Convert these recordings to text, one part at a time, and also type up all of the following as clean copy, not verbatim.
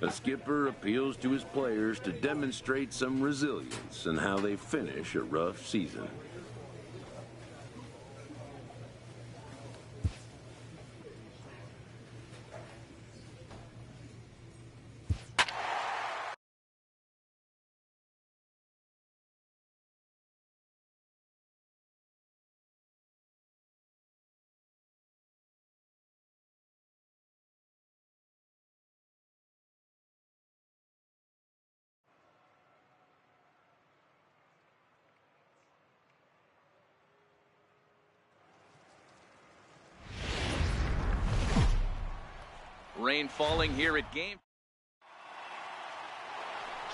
A skipper appeals to his players to demonstrate some resilience in how they finish a rough season. Rain falling here at game.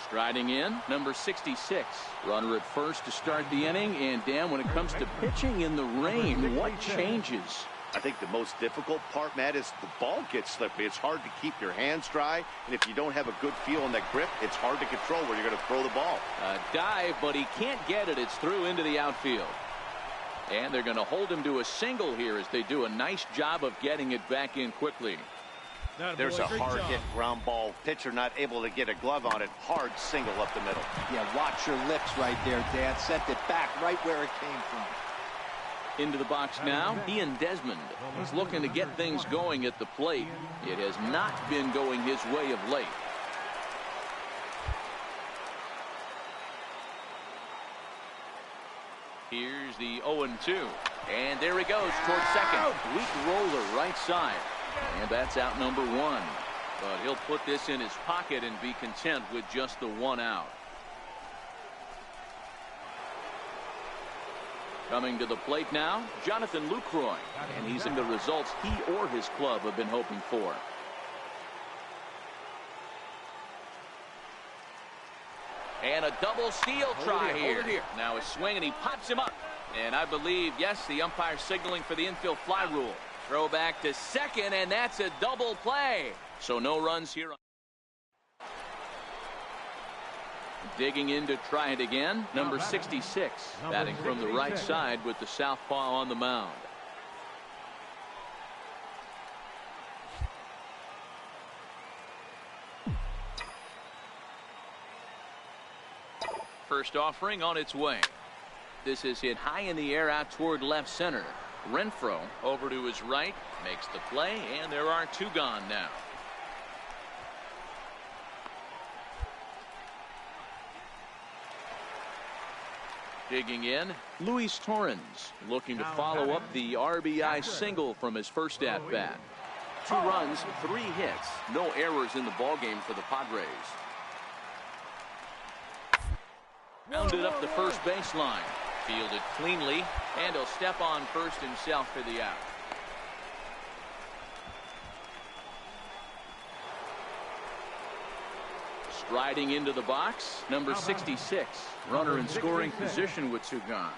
Striding in, number 66. Runner at first to start the inning. And Dan, when it comes to pitching in the rain, what changes? I think the most difficult part, Matt, is the ball gets slippery. It's hard to keep your hands dry. And if you don't have a good feel on that grip, it's hard to control where you're going to throw the ball. A dive, but he can't get it. It's through into the outfield. And they're going to hold him to a single here as they do a nice job of getting it back in quickly. There's a hard hit ground ball. Pitcher not able to get a glove on it. Hard single up the middle. Yeah, watch your lips right there, Dan. Sent it back right where it came from. Into the box now, Ian Desmond is looking to get things going at the plate. It has not been going his way of late. Here's the 0-2. And there he goes towards second. Weak roller right side. And that's out number one. But he'll put this in his pocket and be content with just the one out. Coming to the plate now, Jonathan Lucroy. And he's in the results he or his club have been hoping for. And a double steal try here. Now a swing and he pops him up. And I believe, yes, the umpire signaling for the infield fly rule. Throw back to second, and that's a double play. So no runs here. Digging in to try it again, number 66. Batting from the right side with the southpaw on the mound. First offering on its way. This is hit high in the air out toward left center. Renfroe over to his right, makes the play, and there are two gone now. Digging in, Luis Torrens looking to follow up the RBI single from his first at-bat. 2 runs, 3 hits, no errors in the ballgame for the Padres. Rounded up the first baseline. Fielded cleanly, and he'll step on first himself for the out. Striding into the box, number 66. Runner in scoring position with 2 gone.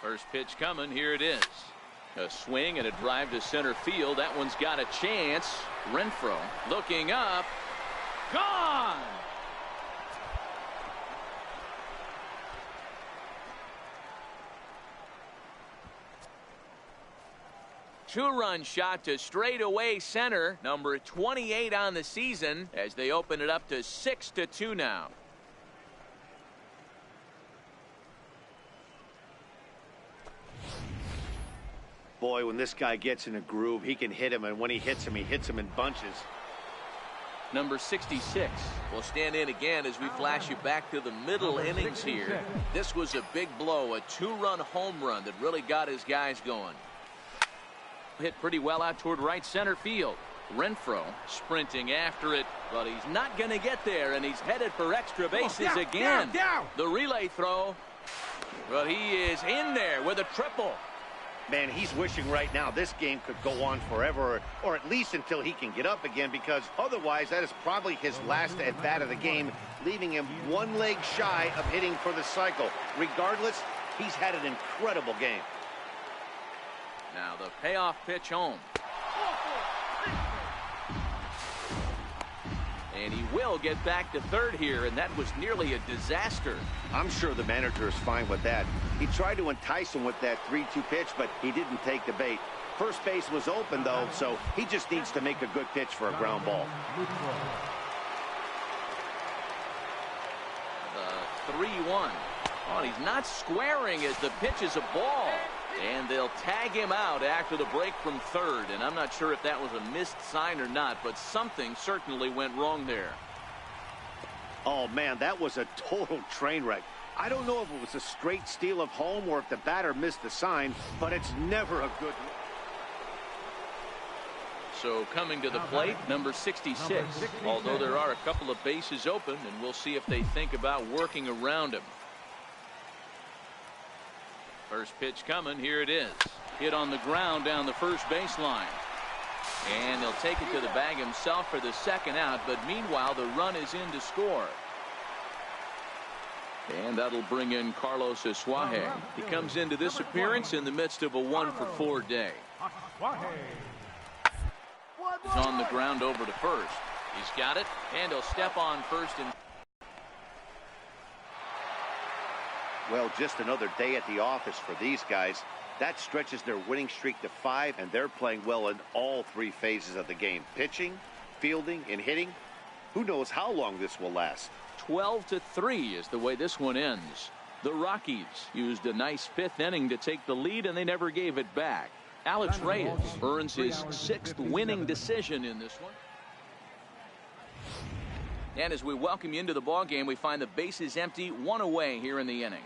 First pitch coming, here it is. A swing and a drive to center field. That one's got a chance. Renfroe looking up. Gone! Two-run shot to straightaway center. Number 28 on the season as they open it up to 6-2 now. Boy, when this guy gets in a groove, he can hit him, and when he hits him in bunches. Number 66 will stand in again as we flash you back to the middle innings here. This was a big blow, a 2-run home run that really got his guys going. Hit pretty well out toward right center field. Renfroe sprinting after it, but he's not going to get there, and he's headed for extra bases again. The relay throw, but he is in there with a triple. Man, he's wishing right now this game could go on forever, or at least until he can get up again, because otherwise that is probably his last at-bat of the game, leaving him 1 leg shy of hitting for the cycle. Regardless, he's had an incredible game. Now the payoff pitch home. And he will get back to third here, and that was nearly a disaster. I'm sure the manager is fine with that. He tried to entice him with that 3-2 pitch, but he didn't take the bait. First base was open, though, so he just needs to make a good pitch for a ground ball. The 3-1. Oh, he's not squaring as the pitch is a ball. And they'll tag him out after the break from third. And I'm not sure if that was a missed sign or not, but something certainly went wrong there. Oh, man, that was a total train wreck. I don't know if it was a straight steal of home or if the batter missed the sign, but it's never a good look. So coming to the plate, number 66. Although there are a couple of bases open, and we'll see if they think about working around him. First pitch coming. Here it is. Hit on the ground down the first baseline. And he'll take it to the bag himself for the second out, but meanwhile the run is in to score. And that'll bring in Carlos Asuaje. He comes into this appearance in the midst of a 1-for-4 day. He's on the ground over to first. He's got it, and he'll step on first. And well, just another day at the office for these guys. That stretches their winning streak to 5, and they're playing well in all 3 phases of the game. Pitching, fielding, and hitting. Who knows how long this will last. 12-3 is the way this one ends. The Rockies used a nice 5th inning to take the lead, and they never gave it back. Alex Reyes earns his 6th winning decision in this one. And as we welcome you into the ball game, we find the bases empty, 1 away here in the inning.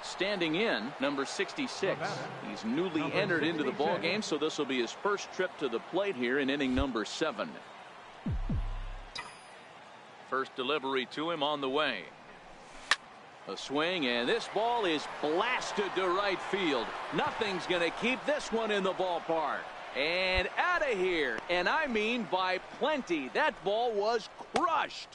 Standing in, number 66. He's newly entered into the ball game, so this will be his first trip to the plate here in inning number 7. First delivery to him on the way. A swing, and this ball is blasted to right field. Nothing's going to keep this one in the ballpark. And out of here, and I mean by plenty. That ball was crushed.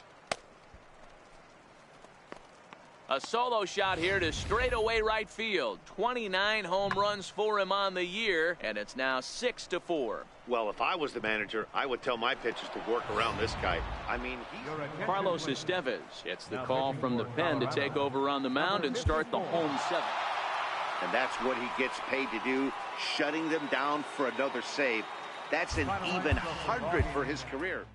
A solo shot here to straightaway right field. 29 home runs for him on the year, and it's now 6-4. Well, if I was the manager, I would tell my pitchers to work around this guy. I mean, Carlos Estevez gets the call from the pen to take over on the mound and start the home 7th. And that's what he gets paid to do, shutting them down for another save. That's an even 100 for his career.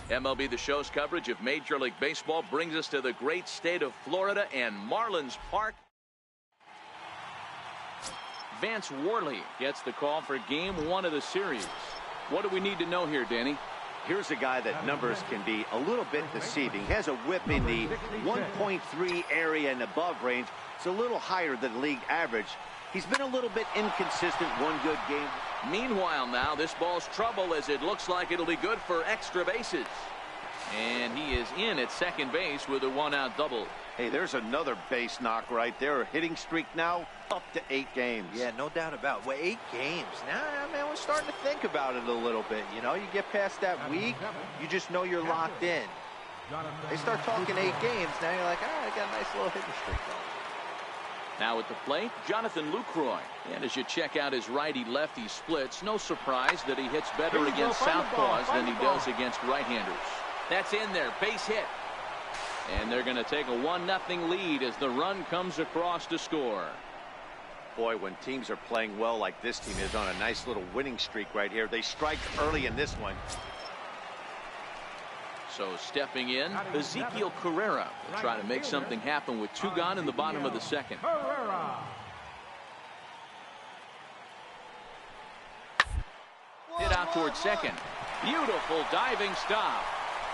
MLB The Show's coverage of Major League Baseball brings us to the great state of Florida and Marlins Park. Vance Worley gets the call for game 1 of the series. What do we need to know here, Danny? Here's a guy that numbers can be a little bit deceiving. He has a whip in the 1.3 area and above range. It's a little higher than league average. He's been a little bit inconsistent, one good game. Meanwhile now, this ball's trouble as it looks like it'll be good for extra bases. And he is in at second base with a 1-out double. Hey, there's another base knock right there. A hitting streak now up to 8 games. Yeah, no doubt about it. Well, 8 games. Now, man, we're starting to think about it a little bit. You know, you get past that week, you just know you're locked in. They start talking 8 games, now you're like, all right, I got a nice little hitting streak going. Now at the plate, Jonathan Lucroy. And as you check out his righty-lefty splits, no surprise that he hits better against southpaws than he does against right-handers. That's in there, base hit. And they're going to take a 1-0 lead as the run comes across to score. Boy, when teams are playing well like this team is on a nice little winning streak right here, they strike early in this one. So stepping in, Ezekiel Carrera will try to make something happen with 2 gone in the bottom of the second. Hit out towards second. Beautiful diving stop.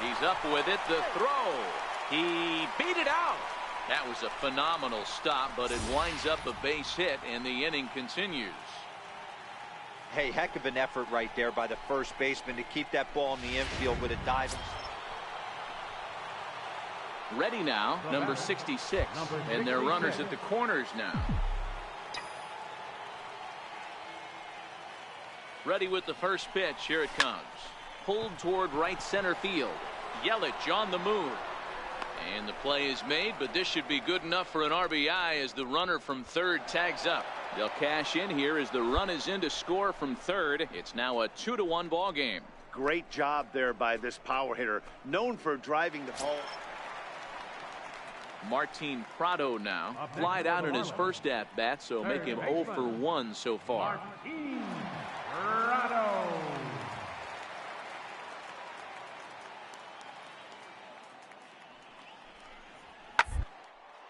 He's up with it. The throw. He beat it out. That was a phenomenal stop, but it winds up a base hit, and the inning continues. Hey, heck of an effort right there by the first baseman to keep that ball in the infield with a diving. Ready now, number 66, and their runners at the corners now. Ready with the first pitch. Here it comes. Pulled toward right center field. Yelich on the move. And the play is made, but this should be good enough for an RBI as the runner from third tags up. They'll cash in here as the run is in to score from third. It's now a 2-1 ball game. Great job there by this power hitter, known for driving the ball. Martin Prado now flied out in his first at bat, so make him 0 for 1 so far.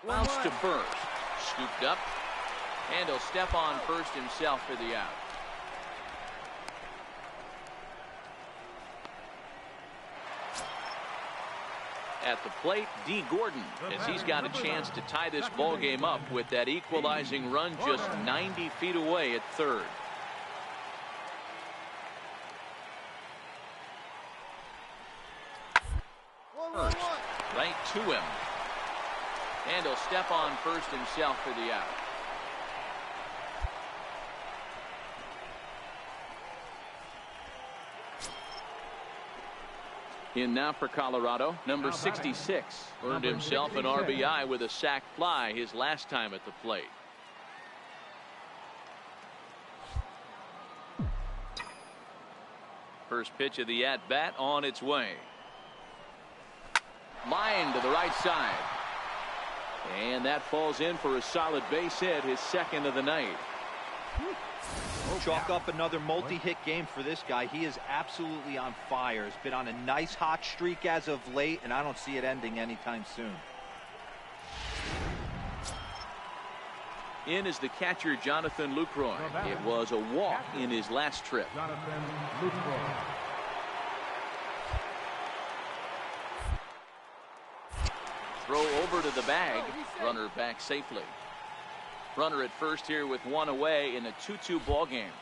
Bounce to first, scooped up, and he'll step on first himself for the out. At the plate, D. Gordon, as he's got a chance to tie this ball game up with that equalizing run just 90 feet away at third. First, right to him. And he'll step on first himself for the out. In now for Colorado, number 66 earned himself an RBI with a sac fly his last time at the plate. First pitch of the at-bat on its way. Line to the right side. And that falls in for a solid base hit, his second of the night. Chalk up another multi-hit game for this guy. He is absolutely on fire. He's been on a nice hot streak as of late, and I don't see it ending anytime soon. In is the catcher, Jonathan Lucroy. It was a walk in his last trip. Jonathan Lucroy. Throw over to the bag. Runner back safely. Runner at first here with one away in a 2-2 ball game.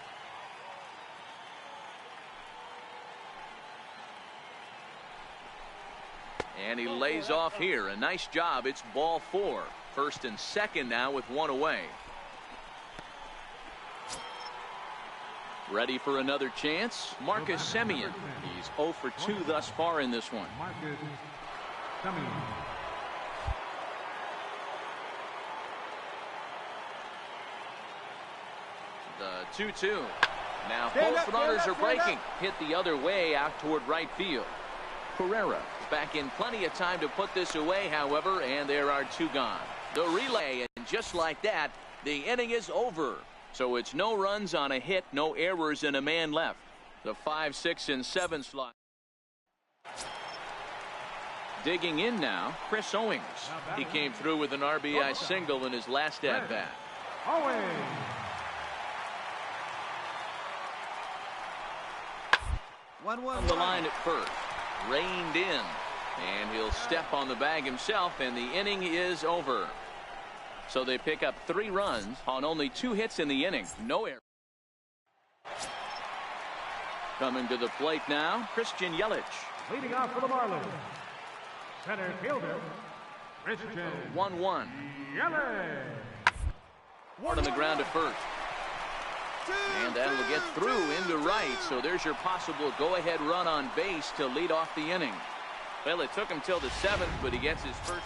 And he lays off here. A nice job. It's ball 4. First and second now with one away. Ready for another chance. Marcus Semien. He's 0 for 2 thus far in this one. Marcus Semien. The 2-2. Now both runners are breaking. Hit the other way out toward right field. Carrera back in plenty of time to put this away, however, and there are 2 gone. The relay, and just like that, the inning is over. So it's no runs on a hit, no errors, and a man left. The 5, 6, and 7 slot. Digging in now, Chris Owings. He came through with an RBI single in his last at-bat. Owings. On the line at first. Reined in. And he'll step on the bag himself, and the inning is over. So they pick up 3 runs on only 2 hits in the inning. No error. Coming to the plate now, Christian Yelich. Leading off for the Marlins. Center fielder, Christian 1-1. Yelich. On the ground at first. And that'll get through into right. So there's your possible go-ahead run on base to lead off the inning. Well, it took him till the 7th, but he gets his first.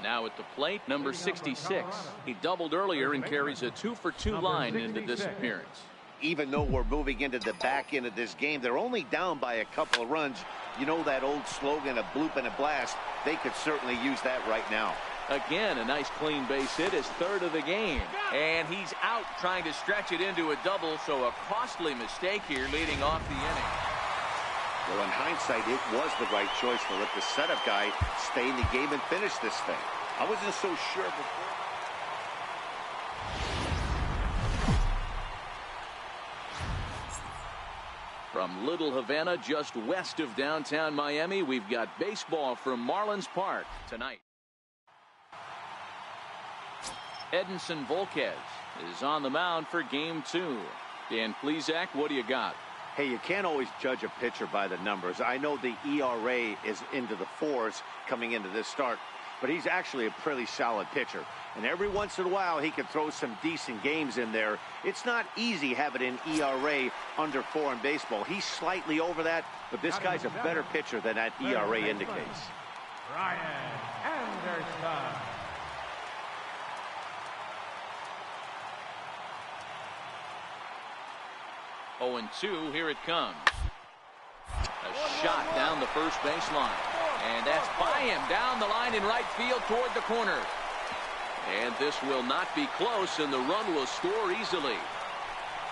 Now at the plate, number 66. He doubled earlier and carries a 2-for-2 line into this appearance. Even though we're moving into the back end of this game, they're only down by a couple of runs. You know that old slogan, a bloop and a blast? They could certainly use that right now. Again, a nice clean base hit, his third of the game. And he's out trying to stretch it into a double, so a costly mistake here leading off the inning. Well, in hindsight, it was the right choice to let the setup guy stay in the game and finish this thing. I wasn't so sure before. From Little Havana, just west of downtown Miami, we've got baseball from Marlins Park tonight. Edinson Volquez is on the mound for Game 2. Dan Plesac, what do you got? Hey, you can't always judge a pitcher by the numbers. I know the ERA is into the 4s coming into this start, but he's actually a pretty solid pitcher. And every once in a while, he can throw some decent games in there. It's not easy having an ERA under 4 in baseball. He's slightly over that, but this guy's a better pitcher than that ERA indicates. Ryan Anderson. 0-2, here it comes. A shot down the first baseline. And that's by him down the line in right field toward the corner. And this will not be close, and the run will score easily.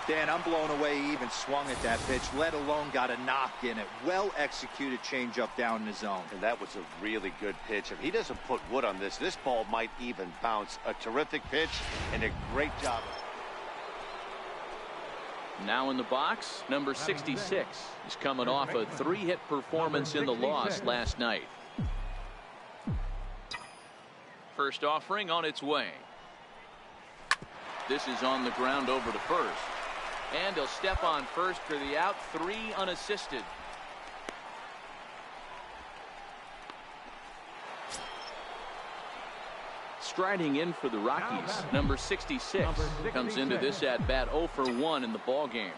Dan, I'm blown away he even swung at that pitch, let alone got a knock in it. Well-executed changeup down in the zone. And that was a really good pitch. If he doesn't put wood on this, this ball might even bounce. A terrific pitch and a great job. Now in the box, number 66. He's coming off a 3-hit performance in the loss last night. First offering on its way. This is on the ground over to first. And he'll step on first for the out, 3 unassisted. Striding in for the Rockies, number 66 comes into this at bat 0 for 1 in the ball game.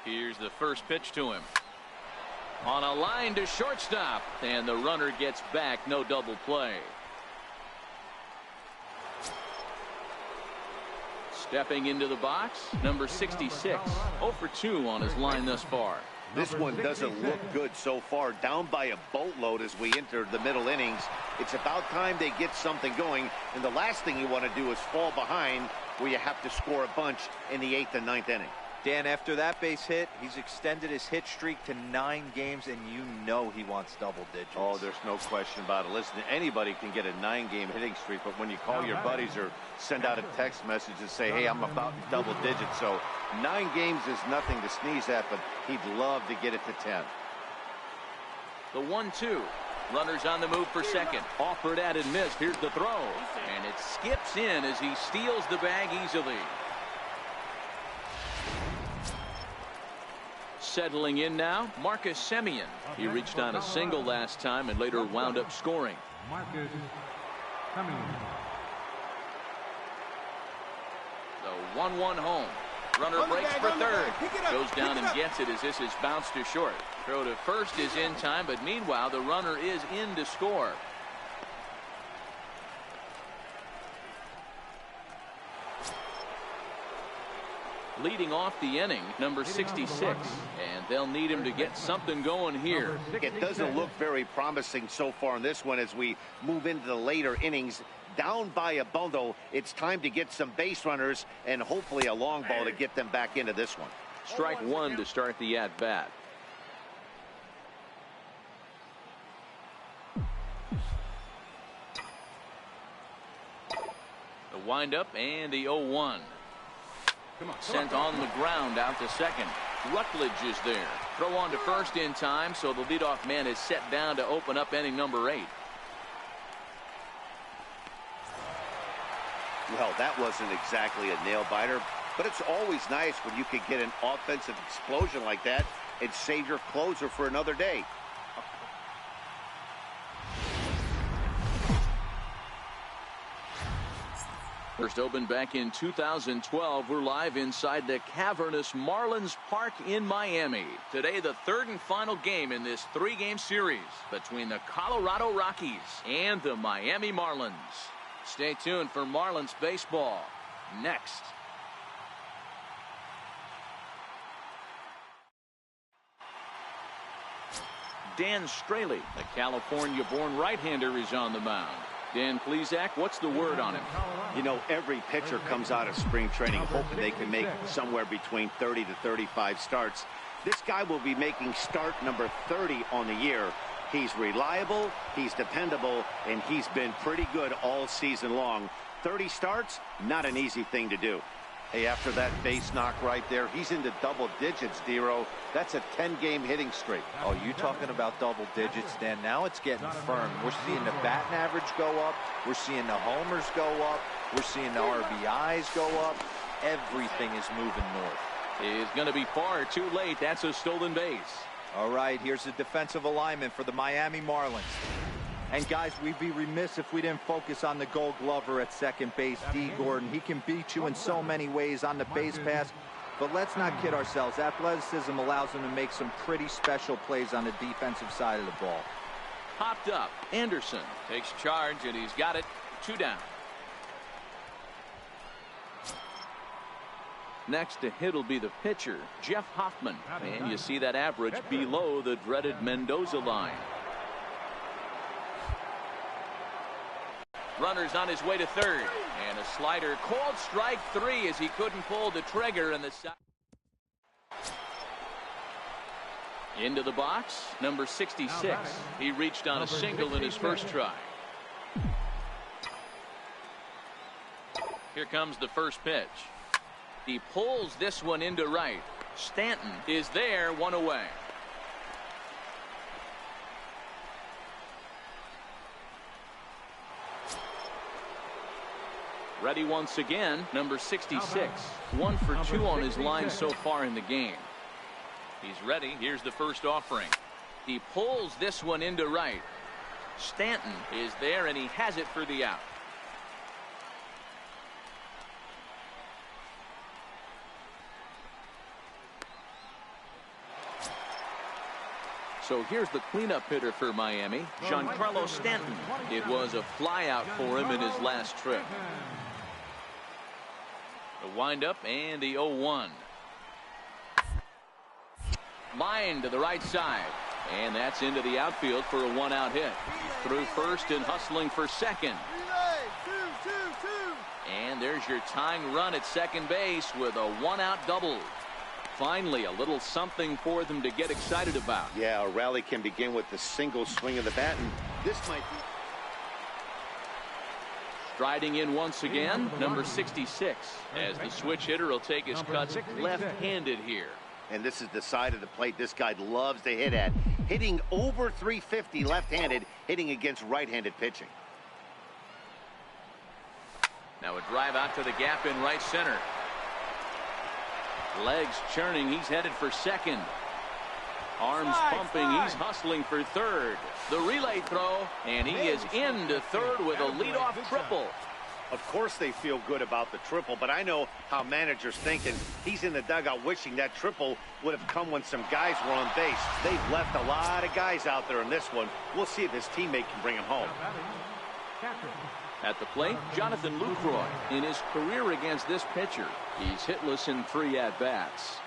Here's the first pitch to him. On a line to shortstop, and the runner gets back, no double play. Stepping into the box, number 66, 0 for 2 on his line thus far. This one doesn't look good so far. Down by a boatload as we enter the middle innings. It's about time they get something going. And the last thing you want to do is fall behind where you have to score a bunch in the 8th and 9th inning. Dan, after that base hit, he's extended his hit streak to 9 games, and you know he wants double digits. Oh, there's no question about it. Listen, anybody can get a 9-game hitting streak, but when you call your buddies or send out a text message and say, hey, I'm about double digits, so 9 games is nothing to sneeze at, but he'd love to get it to 10. The 1-2. Runners on the move for second. Offered at and missed. Here's the throw. And it skips in as he steals the bag easily. Settling in now, Marcus Semien. He reached on a single last time and later wound up scoring. Marcus Semien. The 1-1 home. Runner breaks for third. Goes down and gets it as this is bounced to short. Throw to first is in time, but meanwhile the runner is in to score. Leading off the inning, number 66, and they'll need him to get something going here. It doesn't look very promising so far in this one as we move into the later innings. Down by a bundle, it's time to get some base runners and hopefully a long ball to get them back into this one. Strike 1 to start the at-bat. The windup and the 0-1. Sent on the ground out to second. Rutledge is there. Throw on to first in time, so the leadoff man is set down to open up inning number 8. Well, that wasn't exactly a nail-biter, but it's always nice when you can get an offensive explosion like that and save your closer for another day. First opened back in 2012. We're live inside the cavernous Marlins Park in Miami. Today, the third and final game in this three-game series between the Colorado Rockies and the Miami Marlins. Stay tuned for Marlins baseball next. Dan Straley, the California-born right-hander, is on the mound. Dan Plesac, what's the word on him? You know, every pitcher comes out of spring training hoping they can make somewhere between 30 to 35 starts. This guy will be making start number 30 on the year. He's reliable, he's dependable, and he's been pretty good all season long. 30 starts, not an easy thing to do. Hey, after that base knock right there, he's into double digits, Dero. That's a 10-game hitting streak. Oh, you talking about double digits, Dan? Now it's getting firm. We're seeing the batting average go up. We're seeing the homers go up. We're seeing the RBIs go up. Everything is moving north. It's going to be far too late. That's a stolen base. All right, here's the defensive alignment for the Miami Marlins. And guys, we'd be remiss if we didn't focus on the Gold Glover at second base, D. Gordon. He can beat you in so many ways on the base pass, but let's not kid ourselves. Athleticism allows him to make some pretty special plays on the defensive side of the ball. Popped up. Anderson takes charge, and he's got it. 2 down. Next to hit will be the pitcher, Jeff Hoffman. And you see that average below the dreaded Mendoza line. Runner's on his way to third, and a slider called strike 3 as he couldn't pull the trigger in the side. Into the box, number 66. He reached on a single in his first try. Here comes the first pitch. He pulls this one into right. Stanton is there, 1 away. Ready once again, number 66. 1 for 2 on his line so far in the game. He's ready. Here's the first offering. He pulls this one into right. Stanton is there, and he has it for the out. So here's the cleanup hitter for Miami, Giancarlo Stanton. It was a flyout for him in his last trip. The windup and the 0-1. Line to the right side. And that's into the outfield for a 1-out hit. Through first and hustling for second. And there's your tying run at second base with a 1-out double. Finally, a little something for them to get excited about. Yeah, a rally can begin with the single swing of the bat, and this might be... Striding in once again, number 66, as the switch hitter will take his cuts left-handed here. And this is the side of the plate this guy loves to hit at. Hitting over 350 left-handed, hitting against right-handed pitching. Now a drive out to the gap in right center. Legs churning, he's headed for second. Arms pumping, he's hustling for third. The relay throw, and he is into third with a leadoff triple. Of course they feel good about the triple, but I know how managers think, and he's in the dugout wishing that triple would have come when some guys were on base. They've left a lot of guys out there in this one. We'll see if his teammate can bring him home. At the plate, Jonathan Lucroy. In his career against this pitcher, he's hitless in 3 at-bats.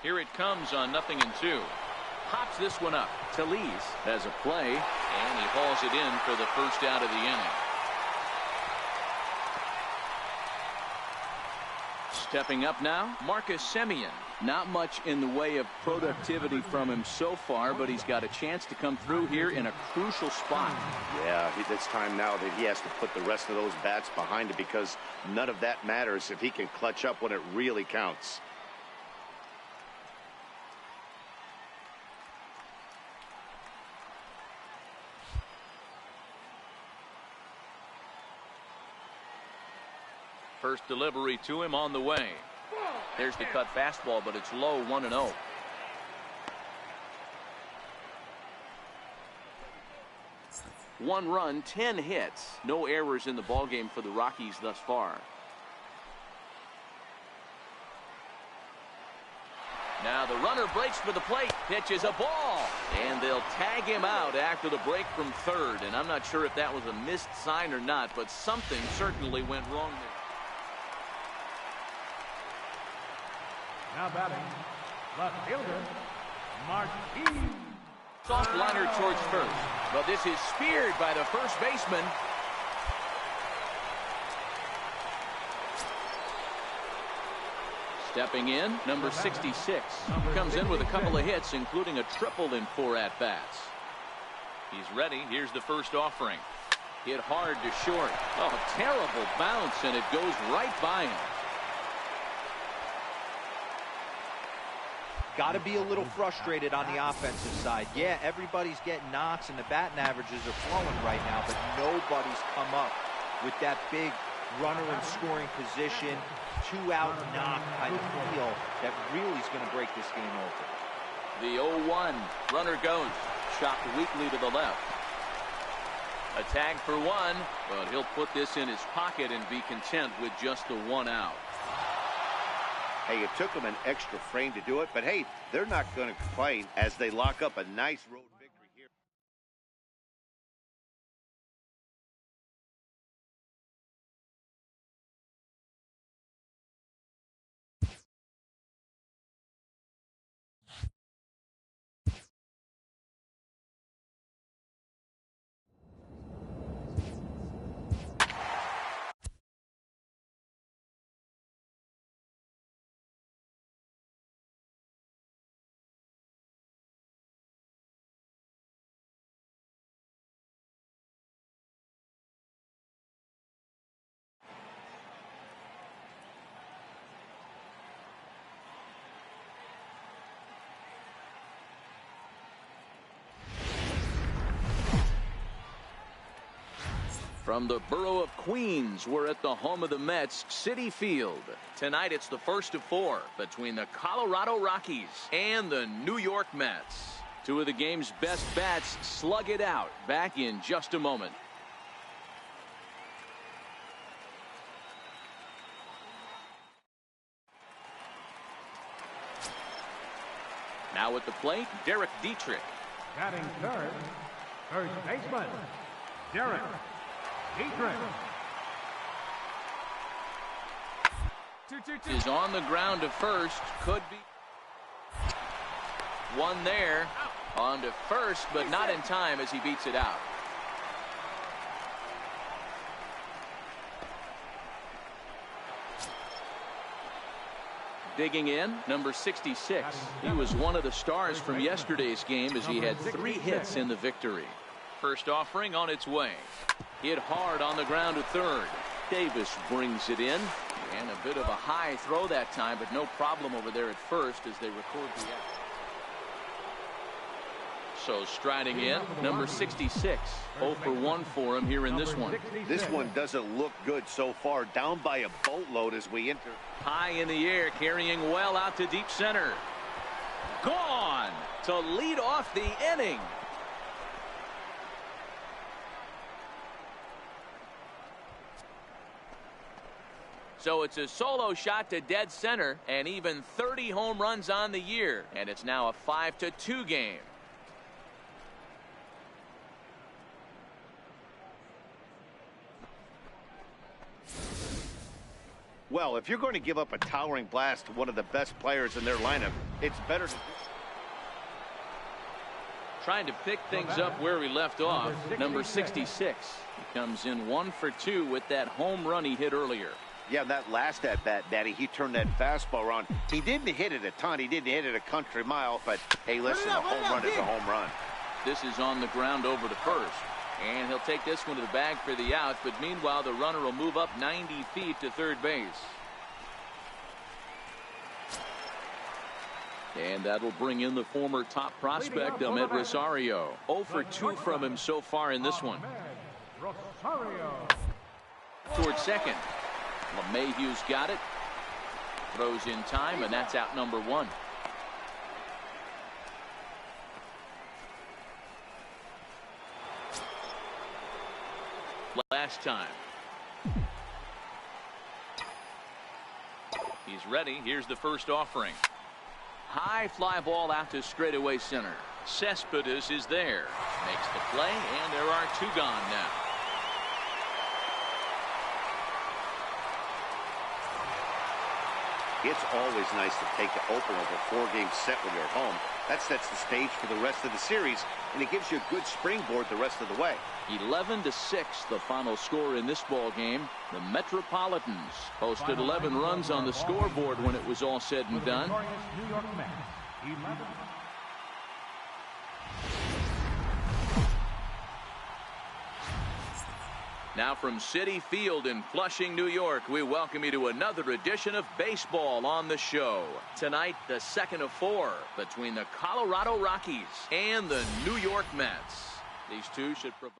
Here it comes on 0-2. Pops this one up. Talese has a play, and he hauls it in for the first out of the inning. Stepping up now, Marcus Semien. Not much in the way of productivity from him so far, but he's got a chance to come through here in a crucial spot. Yeah, it's time now that he has to put the rest of those bats behind it, because none of that matters if he can clutch up when it really counts. First delivery to him on the way. There's the cut fastball, but it's low, 1-0. 1 run, 10 hits. No errors in the ballgame for the Rockies thus far. Now the runner breaks for the plate, pitches a ball, and they'll tag him out after the break from third. And I'm not sure if that was a missed sign or not, but something certainly went wrong there. Now batting, left fielder, Marquis. Soft liner towards first, but this is speared by the first baseman. Stepping in, number 66. Comes in with a couple of hits, including a triple in 4 at-bats. He's ready. Here's the first offering. Hit hard to short. Oh, terrible bounce, and it goes right by him. Got to be a little frustrated on the offensive side. Yeah, everybody's getting knocks, and the batting averages are flowing right now, but nobody's come up with that big runner in scoring position, 2-out knock kind of feel that really is going to break this game open. The 0-1. Runner goes. Chopped weakly to the left. A tag for 1, but he'll put this in his pocket and be content with just the 1 out. Hey, it took them an extra frame to do it, but hey, they're not going to complain as they lock up a nice road victory here. From the borough of Queens, we're at the home of the Mets, Citi Field. Tonight it's the first of 4 between the Colorado Rockies and the New York Mets. 2 of the game's best bats slug it out. Back in just a moment. Now at the plate, Derek Dietrich. Batting third, first baseman, Derek Dietrich. Is on the ground to first. Could be one there. On to first, but not in time as he beats it out. Digging in, number 66. He was one of the stars from yesterday's game as he had 3 hits in the victory. First offering on its way. Hit hard on the ground to third. Davis brings it in. And a bit of a high throw that time, but no problem over there at first as they record the out. So striding in, number 66. 0 for 1 for him here in this one. This one doesn't look good so far. Down by a boatload as we enter. High in the air, carrying well out to deep center. Gone to lead off the inning. So it's a solo shot to dead center and even 30 home runs on the year. And it's now a 5-2 game. Well, if you're going to give up a towering blast to one of the best players in their lineup, it's better to... Trying to pick things up where we left off. Number 66. He comes in 1 for 2 with that home run he hit earlier. Yeah, that last at-bat, Daddy, he turned that fastball around. He didn't hit it a ton. He didn't hit it a country mile. But, hey, listen, a home run is a home run. This is on the ground over to first. And he'll take this one to the bag for the out. But meanwhile, the runner will move up 90 feet to third base. And that'll bring in the former top prospect, Ahmed Rosario. 0 for 2 from him so far in this one. Towards second. LeMahieu's got it. Throws in time, and that's out number 1. last time. He's ready. Here's the first offering. High fly ball out to straightaway center. Cespedes is there. Makes the play, and there are two gone now. It's always nice to take the opener of a 4-game set when you're at home. That sets the stage for the rest of the series, and it gives you a good springboard the rest of the way. 11-6, the final score in this ball game. The Metropolitans posted 11 runs on the scoreboard when it was all said and done. New York Mets, 11. Now from Citi Field in Flushing, New York, we welcome you to another edition of baseball on the show. Tonight, the second of 4 between the Colorado Rockies and the New York Mets. These two should provide.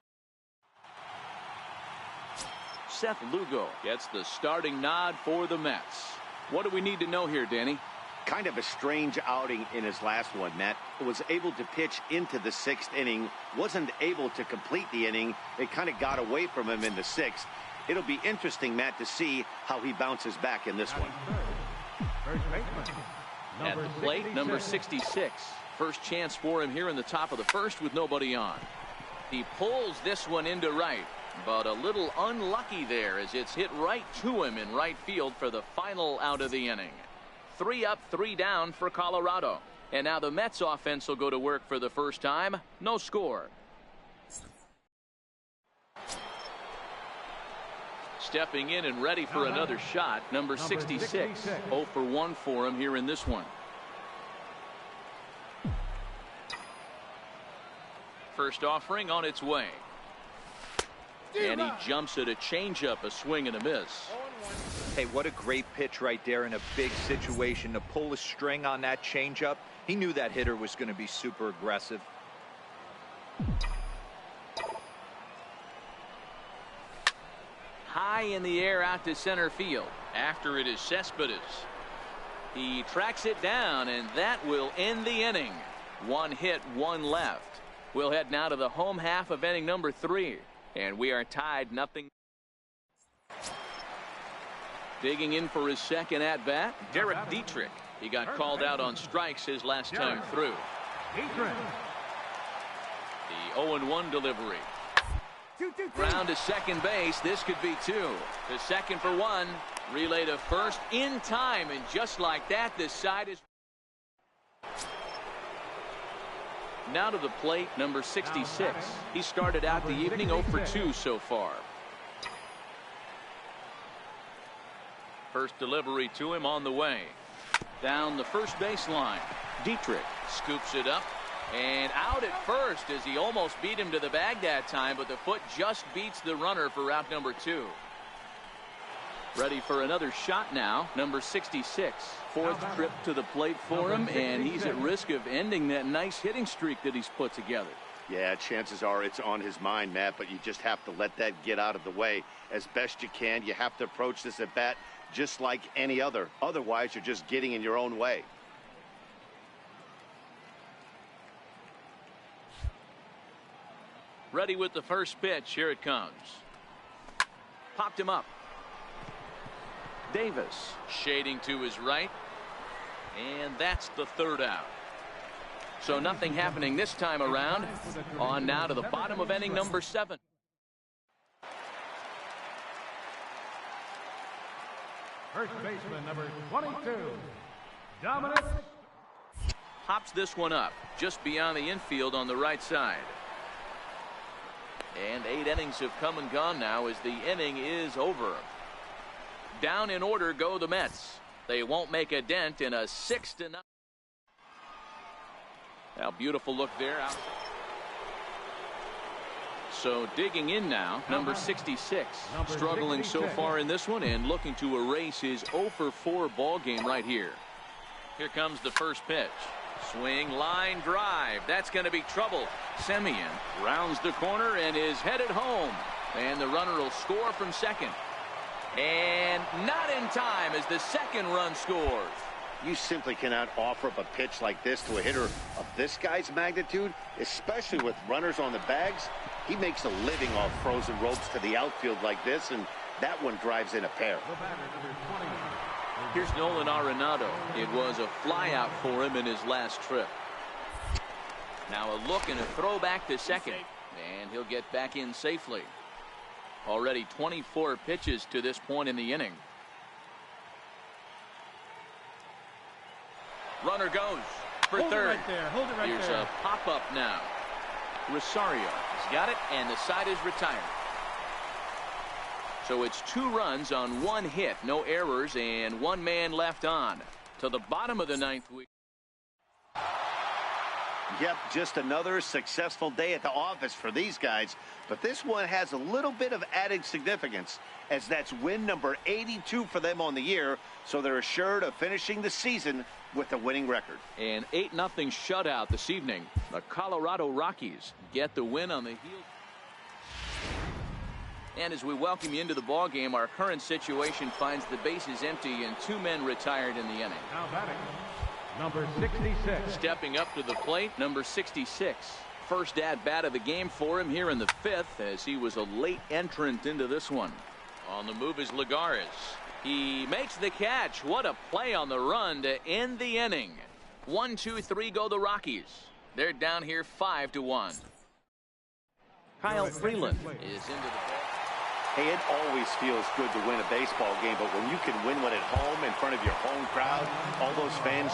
Seth Lugo gets the starting nod for the Mets. What do we need to know here, Danny? Kind of a strange outing in his last one, Matt. Was able to pitch into the 6th inning, wasn't able to complete the inning. It kind of got away from him in the 6th. It'll be interesting, Matt, to see how he bounces back in this one. First baseman, At the plate, number 66. First chance for him here in the top of the first with nobody on. He pulls this one into right, but a little unlucky there as it's hit right to him in right field for the final out of the inning. 3 up, 3 down for Colorado. And now the Mets offense will go to work for the first time. No score. Stepping in and ready for another shot, number 66. 0 for 1 for him here in this one. First offering on its way. And he jumps at a changeup, a swing and a miss. Hey, what a great pitch right there in a big situation to pull a string on that changeup. He knew that hitter was going to be super aggressive. High in the air out to center field. After it is Cespedes. He tracks it down, and that will end the inning. 1 hit, 1 left. We'll head now to the home half of inning number 3. And we are tied 0. Digging in for his second at-bat, Derek Dietrich. He got called out on strikes his last time through. The 0-1 delivery. Ground to second base. This could be 2. To second for 1. Relay to first in time. And just like that, this side is. Now to the plate, number 66. He started out the evening 0 for 2 so far. First delivery to him on the way. Down the first baseline. Dietrich scoops it up and out at first as he almost beat him to the bag that time, but the foot just beats the runner for out number 2. Ready for another shot now, number 66. 4th trip to the plate for him, and he's at risk of ending that nice hitting streak that he's put together. Yeah, chances are it's on his mind, Matt, but you just have to let that get out of the way as best you can. You have to approach this at bat just like any other. Otherwise, you're just getting in your own way. Ready with the first pitch. Here it comes. Popped him up. Davis shading to his right. And that's the 3rd out. So nothing happening this time around. On now to the bottom of inning number 7. First baseman, number 22, Dominic. Hops this one up just beyond the infield on the right side. And 8 innings have come and gone now as the inning is over. Down in order go the Mets. They won't make a dent in a 6-0. Now, beautiful look there. So digging in now, number 66. Struggling so far in this one and looking to erase his 0 for 4 ball game right here. Here comes the first pitch. Swing, line drive. That's going to be trouble. Semien rounds the corner and is headed home. And the runner will score from second. And not in time as the second run scores. You simply cannot offer up a pitch like this to a hitter of this guy's magnitude, especially with runners on the bags. He makes a living off frozen ropes to the outfield like this, and that one drives in a pair. Here's Nolan Arenado. It was a flyout for him in his last trip. Now a look and a throw back to second, and he'll get back in safely. Already 24 pitches to this point in the inning. Runner goes for third. Hold it right Here's there. a pop-up now. Rosario has got it, and the side is retired. So it's 2 runs on 1 hit, no errors, and 1 man left on. To the bottom of the 9th week. Yep, just another successful day at the office for these guys. But this one has a little bit of added significance, as that's win number 82 for them on the year. So they're assured of finishing the season with a winning record. An 8-0 shutout this evening. The Colorado Rockies get the win on the heels. And as we welcome you into the ballgame, our current situation finds the bases empty and 2 men retired in the inning. Now batting, number 66. Stepping up to the plate, number 66. First at bat of the game for him here in the 5th, as he was a late entrant into this one. On the move is Lagares. He makes the catch. What a play on the run to end the inning. 1-2-3 go the Rockies. They're down here 5-1. Kyle Freeland is into the ball. Hey, it always feels good to win a baseball game, but when you can win one at home in front of your home crowd, all those fans